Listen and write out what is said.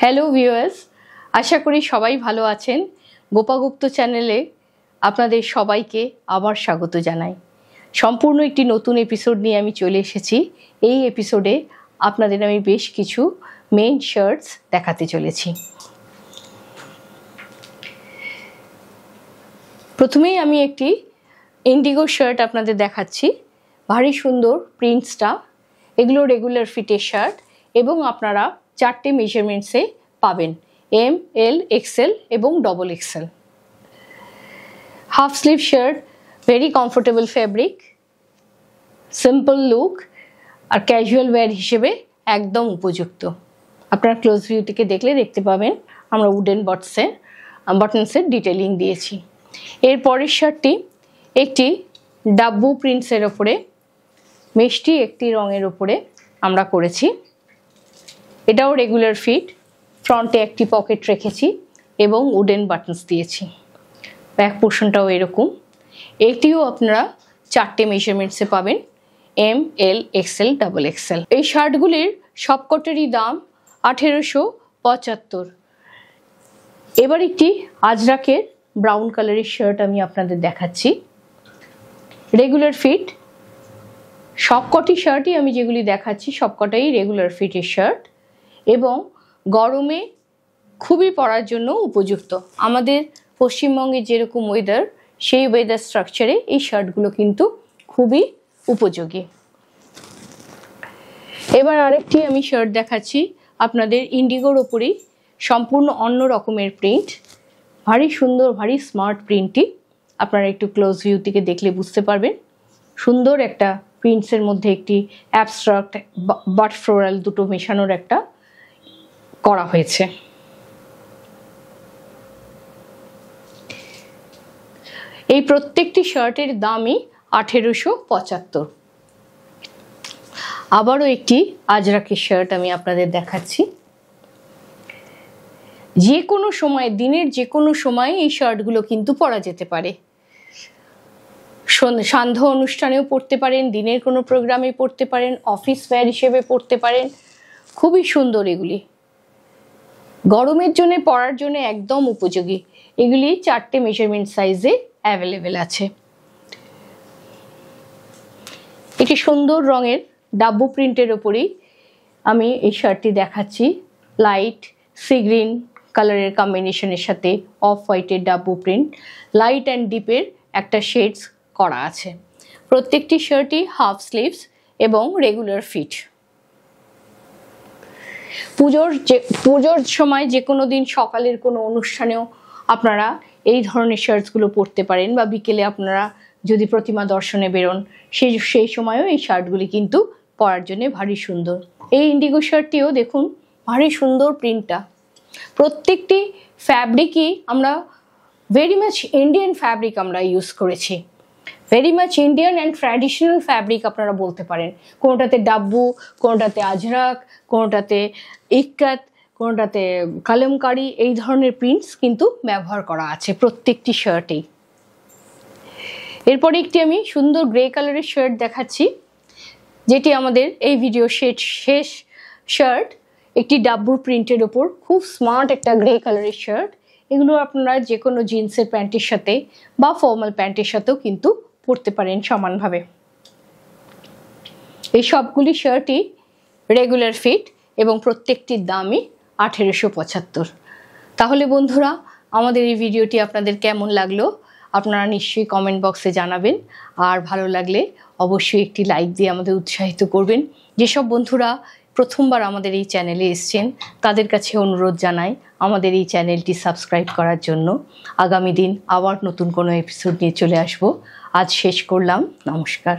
Hello viewers, আশা করি সবাই ভালো আছেন। গোপাগুপ্ত চ্যানেলে আপনাদের সবাইকে আবার স্বাগত জানাই। সম্পূর্ণ একটি নতুন এপিসোড নিয়ে আমি চলে এসেছি। এই এপিসোডে আপনাদের আমি বেশ কিছু মেন শার্টস দেখাতে চলেছি। প্রথমেই আমি একটি ইন্ডিগো শার্ট আপনাদের দেখাচ্ছি। ভারী সুন্দর প্রিন্টসটা, এগুলো রেগুলার ফিটের শার্ট এবং আপনারা 4টে মেজারমেন্টসে পাবেন, এম, এল, এক্সেল এবং double XL. Half sleeve shirt, very comfortable fabric, simple look আর ক্যাজুয়াল ওয়্যার হিসেবে একদম উপযুক্ত। আপনারা ক্লোজ ভিউ থেকে দেখলে দেখতে পাবেন আমরা উডেন বাটনসের ডিটেলিং দিয়েছি। এর পরের শার্টটি একটি ডাব্বু প্রিন্টসের ওপরে মিষ্টি একটি রঙের ওপরে আমরা করেছি। এটাও রেগুলার ফিট, ফ্রন্টে একটি পকেট রেখেছি এবং উডেন বাটনস দিয়েছি। ব্যাক পোর্শনটাও এরকম। এটিও আপনারা 4টে মেজারমেন্টসে পাবেন, M, L, Excel, double XL. এই শার্টগুলির সবকটারই দাম 1875। এবার একটি আজরাকের ব্রাউন কালারের শার্ট আমি আপনাদের দেখাচ্ছি। রেগুলার ফিট, সবকটি শার্টই আমি যেগুলি দেখাচ্ছি সবকটাই রেগুলার ফিটের শার্ট এবং গরমে খুবই পরার জন্য উপযুক্ত। আমাদের পশ্চিমবঙ্গে যেরকম ওয়েদার, সেই ওয়েদার স্ট্রাকচারে এই শার্টগুলো কিন্তু খুবই উপযোগী। এবার আরেকটি আমি শার্ট দেখাচ্ছি আপনাদের, ইন্ডিগোর ওপরেই সম্পূর্ণ অন্য রকমের প্রিন্ট, ভারী সুন্দর, ভারী স্মার্ট প্রিন্টটি। আপনারা একটু ক্লোজ ভিউ থেকে দেখলে বুঝতে পারবেন। সুন্দর একটা প্রিন্টসের মধ্যে একটি অ্যাবস্ট্রাক্ট বাট ফ্লোরাল দুটো মেশানোর একটা করা হয়েছে। এই প্রত্যেকটি শার্টের দামই 1875। আবারও একটি আজরাকের শার্ট আমি আপনাদের দেখাচ্ছি। যে কোনো সময়, দিনের যে কোনো সময় এই শার্টগুলো কিন্তু পরা যেতে পারে। সান্ধ্য অনুষ্ঠানেও পরতে পারেন, দিনের কোনো প্রোগ্রামে পরতে পারেন, অফিস ওয়্যার হিসেবে পরতে পারেন। খুবই সুন্দর এগুলি, গরমের জন্য পরার জন্য একদম উপযোগী। এগুলি 4টে মেজারমেন্ট সাইজে অ্যাভেলেবেল আছে। একটি সুন্দর রঙের ডাব্বু প্রিন্টের ওপরেই আমি এই শার্টটি দেখাচ্ছি। লাইট সি গ্রিন কালারের কম্বিনেশনের সাথে অফ হোয়াইটের ডাব্বু প্রিন্ট, লাইট অ্যান্ড ডিপের একটা শেডস করা আছে। প্রত্যেকটি শার্টই হাফ স্লিভস এবং রেগুলার ফিট। পুজোর সময় যে কোনো দিন সকালের কোনো অনুষ্ঠানেও আপনারা এই ধরনের শার্টসগুলো পরতে পারেন, বা বিকেলে আপনারা যদি প্রতিমা দর্শনে বেরোন সেই সময়ও এই শার্টগুলি কিন্তু পরার জন্য ভারী সুন্দর। এই ইন্ডিগো শার্টটিও দেখুন, ভারী সুন্দর প্রিন্টটা। প্রত্যেকটি ফ্যাব্রিকই আমরা ভেরি মাচ ইন্ডিয়ান ফ্যাব্রিক আমরা ইউজ করেছি। Very much Indian and traditional fabric আপনারা বলতে পারেন। কোনোটাতে ডাব্বু, কোনোটাতে আজরাক, কোনোটাতে ইক্কাত, কোনোটাতে কালামকারি, এই ধরনের প্রিন্টস কিন্তু ব্যবহার করা আছে প্রত্যেকটি শার্টেই। এরপরে একটি আমি সুন্দর গ্রে কালারের শার্ট দেখাচ্ছি, যেটি আমাদের এই ভিডিও শেষ শার্ট। একটি ডাব্বুর প্রিন্টের ওপর খুব স্মার্ট একটা গ্রে কালারের শার্ট। এগুলো আপনারা যে কোনো জিন্সের প্যান্টের সাথে বা ফর্মাল প্যান্টের সাথেও কিন্তু পরতে পারেন সমানভাবে। এই সবগুলি শার্টই রেগুলার ফিট এবং প্রত্যেকটির দামই 1875। তাহলে বন্ধুরা, আমাদের এই ভিডিওটি আপনাদের কেমন লাগলো আপনারা নিশ্চয়ই কমেন্ট বক্সে জানাবেন। আর ভালো লাগলে অবশ্যই একটি লাইক দিয়ে আমাদের উৎসাহিত করবেন। যেসব বন্ধুরা প্রথমবার আমাদের এই চ্যানেলে এসছেন তাদের কাছে অনুরোধ জানাই আমাদের এই চ্যানেলটি সাবস্ক্রাইব করার জন্য। আগামী দিন আবার নতুন কোনো এপিসোড নিয়ে চলে আসব। আজ শেষ করলাম, নমস্কার।